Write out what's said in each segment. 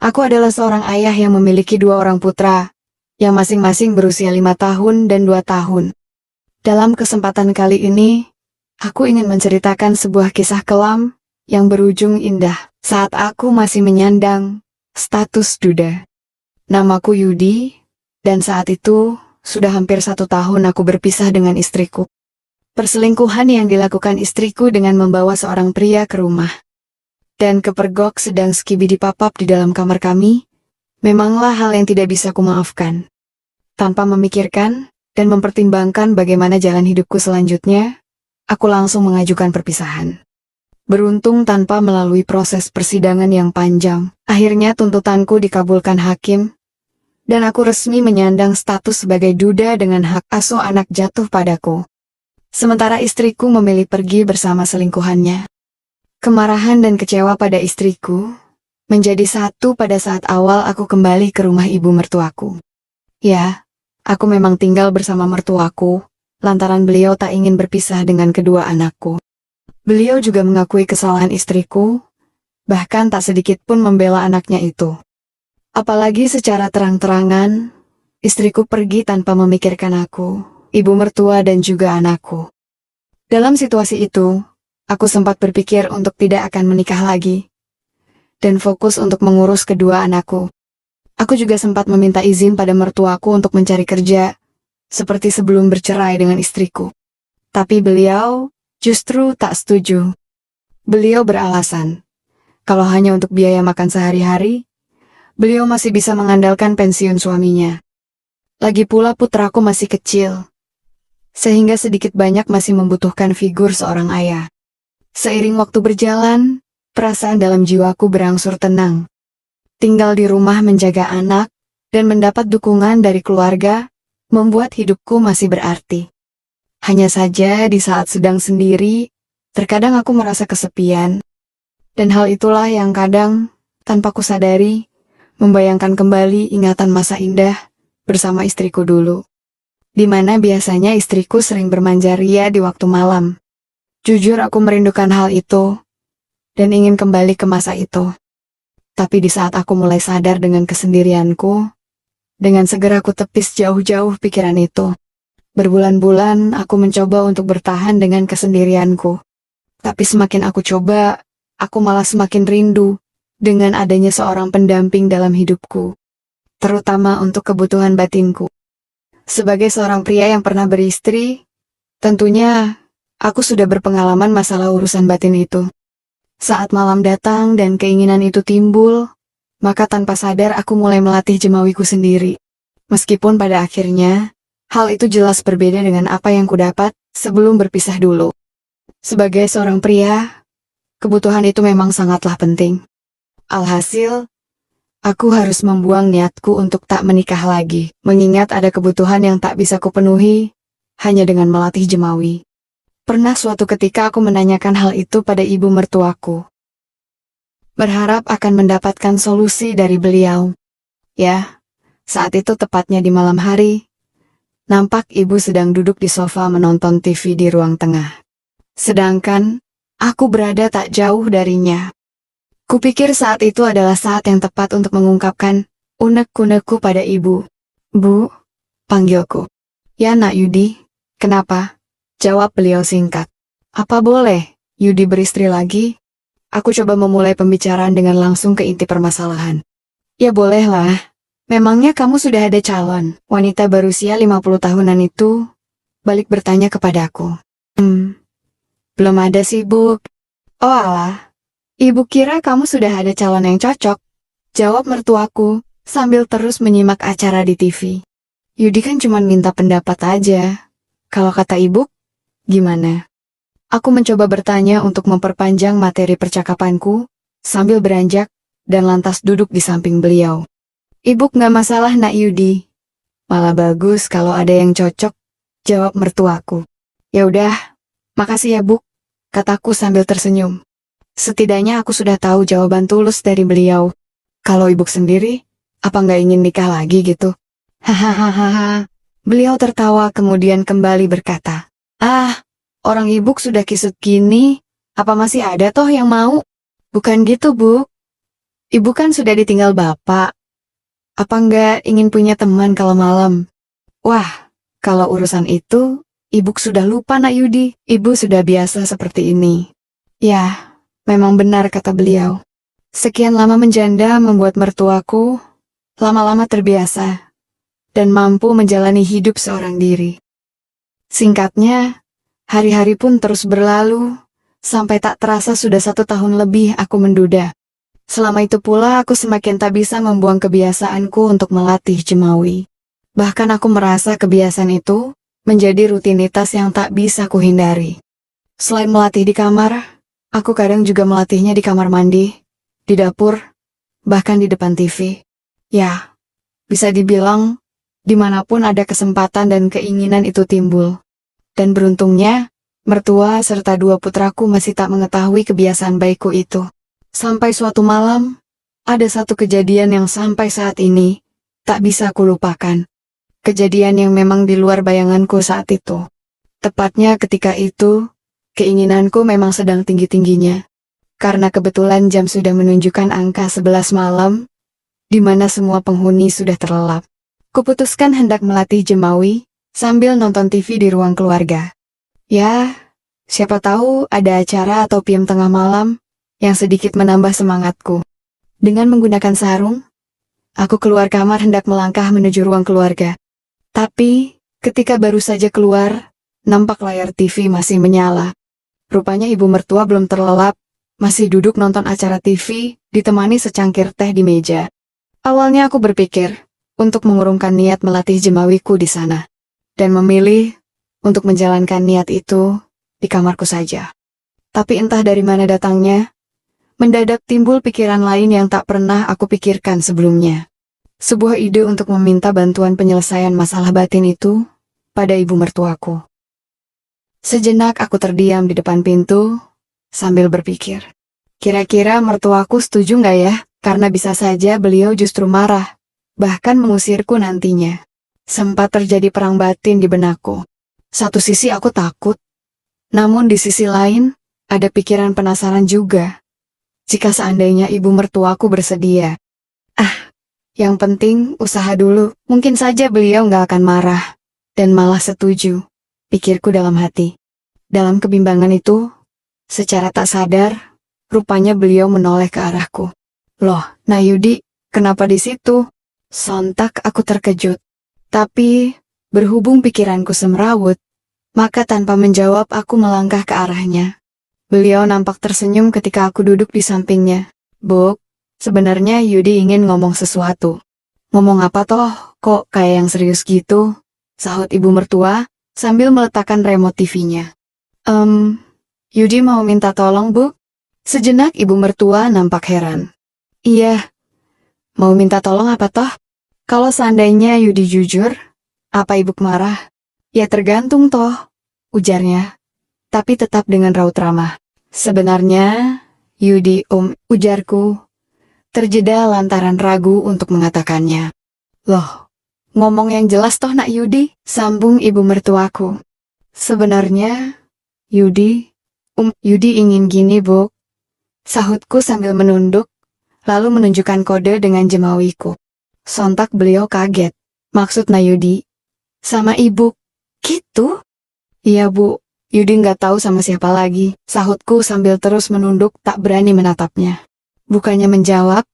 Aku adalah seorang ayah yang memiliki dua orang putra, yang masing-masing berusia 5 tahun dan 2 tahun. Dalam kesempatan kali ini, aku ingin menceritakan sebuah kisah kelam yang berujung indah saat aku masih menyandang status duda. Namaku Yudi, dan saat itu sudah hampir 1 tahun aku berpisah dengan istriku. Perselingkuhan yang dilakukan istriku dengan membawa seorang pria ke rumah dan kepergok sedang skibidi-papap di dalam kamar kami, memanglah hal yang tidak bisa kumaafkan. Tanpa memikirkan dan mempertimbangkan bagaimana jalan hidupku selanjutnya, aku langsung mengajukan perpisahan. Beruntung tanpa melalui proses persidangan yang panjang, akhirnya tuntutanku dikabulkan hakim, dan aku resmi menyandang status sebagai duda dengan hak asuh anak jatuh padaku. Sementara istriku memilih pergi bersama selingkuhannya. Kemarahan dan kecewa pada istriku menjadi satu pada saat awal aku kembali ke rumah ibu mertuaku. Ya, aku memang tinggal bersama mertuaku, lantaran beliau tak ingin berpisah dengan kedua anakku. Beliau juga mengakui kesalahan istriku, bahkan tak sedikit pun membela anaknya itu. Apalagi secara terang-terangan, istriku pergi tanpa memikirkan aku, ibu mertua dan juga anakku. Dalam situasi itu, aku sempat berpikir untuk tidak akan menikah lagi, dan fokus untuk mengurus kedua anakku. Aku juga sempat meminta izin pada mertuaku untuk mencari kerja, seperti sebelum bercerai dengan istriku. Tapi beliau justru tak setuju. Beliau beralasan, kalau hanya untuk biaya makan sehari-hari, beliau masih bisa mengandalkan pensiun suaminya. Lagi pula putraku masih kecil, sehingga sedikit banyak masih membutuhkan figur seorang ayah. Seiring waktu berjalan, perasaan dalam jiwaku berangsur tenang. Tinggal di rumah menjaga anak, dan mendapat dukungan dari keluarga, membuat hidupku masih berarti. Hanya saja di saat sedang sendiri, terkadang aku merasa kesepian. Dan hal itulah yang kadang, tanpa kusadari, membayangkan kembali ingatan masa indah bersama istriku dulu. Di mana biasanya istriku sering bermanja ria di waktu malam. Jujur aku merindukan hal itu, dan ingin kembali ke masa itu. Tapi di saat aku mulai sadar dengan kesendirianku, dengan segera aku tepis jauh-jauh pikiran itu. Berbulan-bulan aku mencoba untuk bertahan dengan kesendirianku. Tapi semakin aku coba, aku malah semakin rindu dengan adanya seorang pendamping dalam hidupku. Terutama untuk kebutuhan batinku. Sebagai seorang pria yang pernah beristri, tentunya aku sudah berpengalaman masalah urusan batin itu. Saat malam datang dan keinginan itu timbul, maka tanpa sadar aku mulai melatih jemawiku sendiri. Meskipun pada akhirnya, hal itu jelas berbeda dengan apa yang kudapat sebelum berpisah dulu. Sebagai seorang pria, kebutuhan itu memang sangatlah penting. Alhasil, aku harus membuang niatku untuk tak menikah lagi, mengingat ada kebutuhan yang tak bisa kupenuhi hanya dengan melatih jemawi. Pernah suatu ketika aku menanyakan hal itu pada ibu mertuaku. Berharap akan mendapatkan solusi dari beliau. Ya, saat itu tepatnya di malam hari, nampak ibu sedang duduk di sofa menonton TV di ruang tengah. Sedangkan, aku berada tak jauh darinya. Kupikir saat itu adalah saat yang tepat untuk mengungkapkan unek-unekku pada ibu. Bu, panggilku. Ya nak Yudi, kenapa? Jawab beliau singkat. Apa boleh, Yudi beristri lagi? Aku coba memulai pembicaraan dengan langsung ke inti permasalahan. Ya bolehlah. Memangnya kamu sudah ada calon? Wanita berusia 50 tahunan itu balik bertanya kepadaku. Belum ada sih, Bu. Oh alah, ibu kira kamu sudah ada calon yang cocok. Jawab mertuaku sambil terus menyimak acara di TV. Yudi kan cuma minta pendapat aja. Kalau kata ibu, gimana? Aku mencoba bertanya untuk memperpanjang materi percakapanku, sambil beranjak, dan lantas duduk di samping beliau. Ibu nggak masalah nak Yudi. Malah bagus kalau ada yang cocok, jawab mertuaku. Ya udah, makasih ya Bu, kataku sambil tersenyum. Setidaknya aku sudah tahu jawaban tulus dari beliau. Kalau ibu sendiri, apa nggak ingin nikah lagi gitu? Hahaha. Beliau tertawa kemudian kembali berkata, orang ibu sudah kisut gini, apa masih ada toh yang mau? Bukan gitu, Bu. Ibu kan sudah ditinggal bapak. Apa enggak ingin punya teman kalau malam? Wah, kalau urusan itu, ibu sudah lupa Nak Yudi. Ibu sudah biasa seperti ini. Ya, memang benar kata beliau. Sekian lama menjanda membuat mertuaku lama-lama terbiasa dan mampu menjalani hidup seorang diri. Singkatnya, hari-hari pun terus berlalu, sampai tak terasa sudah 1 tahun lebih aku menduda. Selama itu pula aku semakin tak bisa membuang kebiasaanku untuk melatih jemawi. Bahkan aku merasa kebiasaan itu menjadi rutinitas yang tak bisa kuhindari. Selain melatih di kamar, aku kadang juga melatihnya di kamar mandi, di dapur, bahkan di depan TV. Ya, bisa dibilang, dimanapun ada kesempatan dan keinginan itu timbul. Dan beruntungnya, mertua serta 2 putraku masih tak mengetahui kebiasaan baikku itu. Sampai suatu malam, ada satu kejadian yang sampai saat ini tak bisa kulupakan. Kejadian yang memang di luar bayanganku saat itu. Tepatnya ketika itu, keinginanku memang sedang tinggi-tingginya. Karena kebetulan jam sudah menunjukkan angka 11 malam, di mana semua penghuni sudah terlelap. Kuputuskan hendak melatih jemawi, sambil nonton TV di ruang keluarga. Ya, siapa tahu ada acara atau PM tengah malam, yang sedikit menambah semangatku. Dengan menggunakan sarung, aku keluar kamar hendak melangkah menuju ruang keluarga. Tapi, ketika baru saja keluar, nampak layar TV masih menyala. Rupanya ibu mertua belum terlelap, masih duduk nonton acara TV, ditemani secangkir teh di meja. Awalnya aku berpikir, untuk mengurungkan niat melatih jemawiku di sana. Dan memilih, untuk menjalankan niat itu, di kamarku saja. Tapi entah dari mana datangnya, mendadak timbul pikiran lain yang tak pernah aku pikirkan sebelumnya. Sebuah ide untuk meminta bantuan penyelesaian masalah batin itu pada ibu mertuaku. Sejenak aku terdiam di depan pintu, sambil berpikir. Kira-kira mertuaku setuju nggak ya? Karena bisa saja beliau justru marah, bahkan mengusirku nantinya. Sempat terjadi perang batin di benakku. Satu sisi aku takut, namun di sisi lain, ada pikiran penasaran juga. Jika seandainya ibu mertuaku bersedia. Yang penting usaha dulu, mungkin saja beliau nggak akan marah, dan malah setuju, pikirku dalam hati. Dalam kebimbangan itu, secara tak sadar, rupanya beliau menoleh ke arahku. Loh, Nak Yudi, kenapa di situ? Sontak aku terkejut. Tapi, berhubung pikiranku semrawut, maka tanpa menjawab aku melangkah ke arahnya. Beliau nampak tersenyum ketika aku duduk di sampingnya. Bu, sebenarnya Yudi ingin ngomong sesuatu. Ngomong apa toh, kok kayak yang serius gitu? Sahut ibu mertua, sambil meletakkan remote TV-nya. Yudi mau minta tolong, Bu? Sejenak ibu mertua nampak heran. Iya, mau minta tolong apa toh? Kalau seandainya Yudi jujur, apa ibu marah? Ya tergantung toh, ujarnya. Tapi tetap dengan raut ramah. Sebenarnya, Yudi ujarku, terjeda lantaran ragu untuk mengatakannya. Loh, ngomong yang jelas toh Nak Yudi, sambung ibu mertuaku. Sebenarnya, Yudi ingin gini Bu, sahutku sambil menunduk, lalu menunjukkan kode dengan jemawiku. Sontak beliau kaget. Maksud Nak Yudi? Sama ibu? Gitu? Iya Bu, Yudi nggak tahu sama siapa lagi, sahutku sambil terus menunduk tak berani menatapnya. Bukannya menjawab,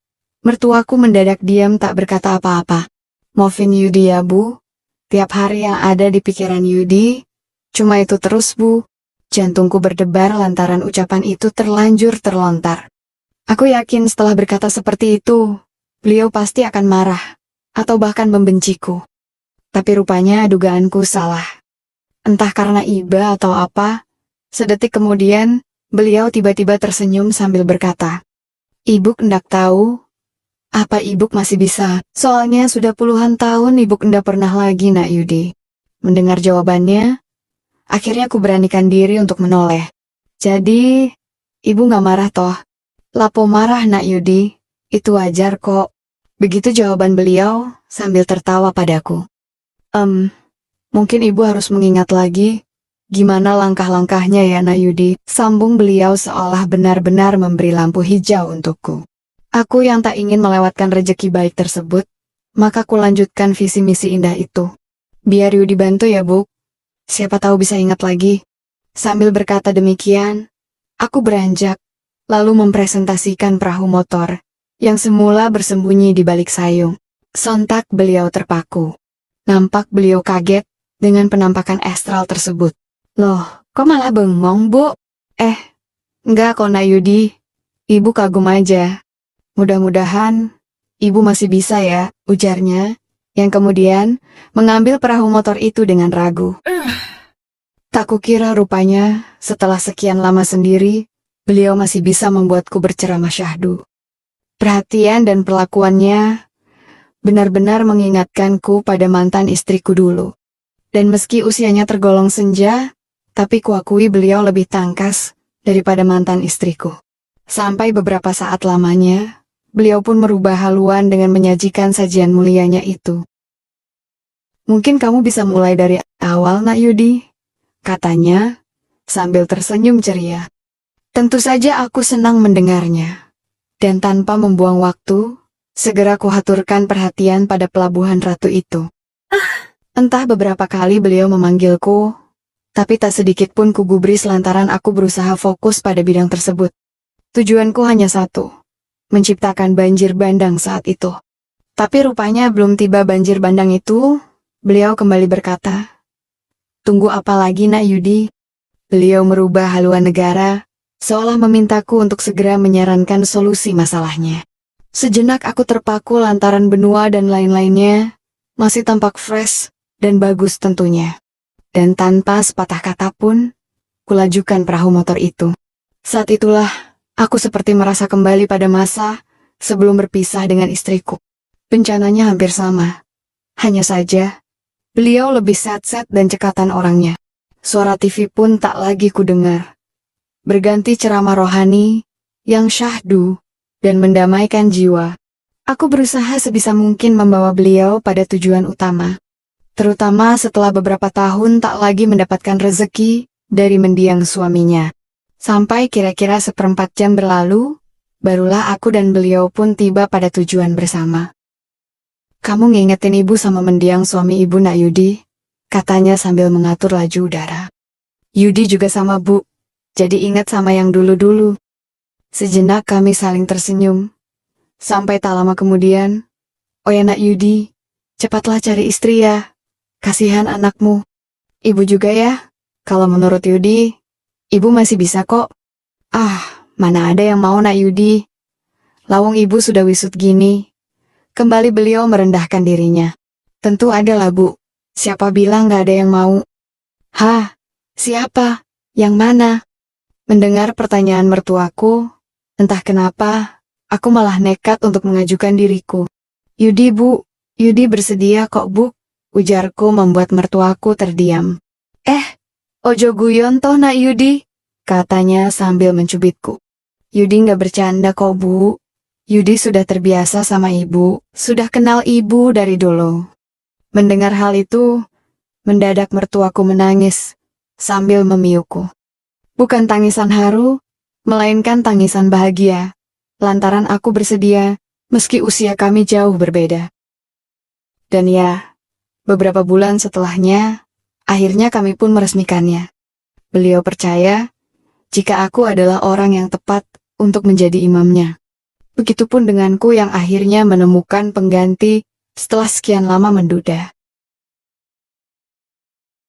mertuaku mendadak diam tak berkata apa-apa. Maafin Yudi ya Bu, tiap hari yang ada di pikiran Yudi, cuma itu terus Bu. Jantungku berdebar lantaran ucapan itu terlanjur terlontar. Aku yakin setelah berkata seperti itu, beliau pasti akan marah, atau bahkan membenciku. Tapi rupanya dugaanku salah. Entah karena iba atau apa, sedetik kemudian, beliau tiba-tiba tersenyum sambil berkata, Ibu hendak tahu, apa Ibu masih bisa? Soalnya sudah puluhan tahun Ibu hendak pernah lagi Nak Yudi. Mendengar jawabannya, akhirnya aku beranikan diri untuk menoleh. Jadi, Ibu nggak marah toh? Lapo marah Nak Yudi, itu wajar kok. Begitu jawaban beliau, sambil tertawa padaku. Mungkin Ibu harus mengingat lagi, gimana langkah-langkahnya ya Nak Yudi, sambung beliau seolah benar-benar memberi lampu hijau untukku. Aku yang tak ingin melewatkan rejeki baik tersebut, maka ku lanjutkan visi misi indah itu. Biar Yudi bantu ya, Bu. Siapa tahu bisa ingat lagi. Sambil berkata demikian, aku beranjak, lalu mempresentasikan perahu motor, yang semula bersembunyi di balik sayung. Sontak beliau terpaku. Nampak beliau kaget, dengan penampakan astral tersebut. Loh, kok malah bengong, Bu? Enggak kok, Nak Yudi. Ibu kagum aja. Mudah-mudahan, ibu masih bisa ya, ujarnya, yang kemudian mengambil perahu motor itu dengan ragu. Tak kukira rupanya, setelah sekian lama sendiri, beliau masih bisa membuatku berceramah syahdu. Perhatian dan perlakuannya benar-benar mengingatkanku pada mantan istriku dulu. Dan meski usianya tergolong senja, tapi kuakui beliau lebih tangkas daripada mantan istriku. Sampai beberapa saat lamanya, beliau pun merubah haluan dengan menyajikan sajian mulianya itu. Mungkin kamu bisa mulai dari awal, Nak Yudi, katanya, sambil tersenyum ceria. Tentu saja aku senang mendengarnya. Dan tanpa membuang waktu, segera kuhaturkan perhatian pada pelabuhan ratu itu. Entah beberapa kali beliau memanggilku, tapi tak sedikit pun kugubris lantaran aku berusaha fokus pada bidang tersebut. Tujuanku hanya satu, menciptakan banjir bandang saat itu. Tapi rupanya belum tiba banjir bandang itu, beliau kembali berkata, "Tunggu apa lagi, Nak Yudi?" Beliau merubah haluan negara, seolah memintaku untuk segera menyarankan solusi masalahnya. Sejenak aku terpaku lantaran benua dan lain-lainnya masih tampak fresh dan bagus tentunya. Dan tanpa sepatah kata pun, kulajukan perahu motor itu. Saat itulah, aku seperti merasa kembali pada masa sebelum berpisah dengan istriku. Bencananya hampir sama. Hanya saja, beliau lebih set-set dan cekatan orangnya. Suara TV pun tak lagi kudengar. Berganti ceramah rohani, yang syahdu, dan mendamaikan jiwa. Aku berusaha sebisa mungkin membawa beliau pada tujuan utama. Terutama setelah beberapa tahun tak lagi mendapatkan rezeki dari mendiang suaminya. Sampai kira-kira 1/4 jam berlalu, barulah aku dan beliau pun tiba pada tujuan bersama. Kamu ngingetin ibu sama mendiang suami ibu, Nak Yudi, katanya sambil mengatur laju udara. Yudi juga sama, Bu, jadi ingat sama yang dulu-dulu. Sejenak kami saling tersenyum. Sampai tak lama kemudian, "Oh ya Nak Yudi, cepatlah cari istri ya. Kasihan anakmu. Ibu juga ya. Kalau menurut Yudi, ibu masih bisa kok." Mana ada yang mau, Nak Yudi. Lawang ibu sudah wisut gini. Kembali beliau merendahkan dirinya. Tentu ada lah, Bu. Siapa bilang gak ada yang mau? Siapa? Yang mana? Mendengar pertanyaan mertuaku, entah kenapa, aku malah nekat untuk mengajukan diriku. "Yudi, Bu. Yudi bersedia kok, Bu," ujarku membuat mertuaku terdiam. Ojo guyon toh, Nak Yudi," katanya sambil mencubitku. "Yudi nggak bercanda kok, Bu. Yudi sudah terbiasa sama ibu, sudah kenal ibu dari dulu." Mendengar hal itu, mendadak mertuaku menangis, sambil memiukku. Bukan tangisan haru, melainkan tangisan bahagia, lantaran aku bersedia, meski usia kami jauh berbeda. Dan ya, beberapa bulan setelahnya, akhirnya kami pun meresmikannya. Beliau percaya, jika aku adalah orang yang tepat untuk menjadi imamnya. Begitupun denganku yang akhirnya menemukan pengganti setelah sekian lama menduda.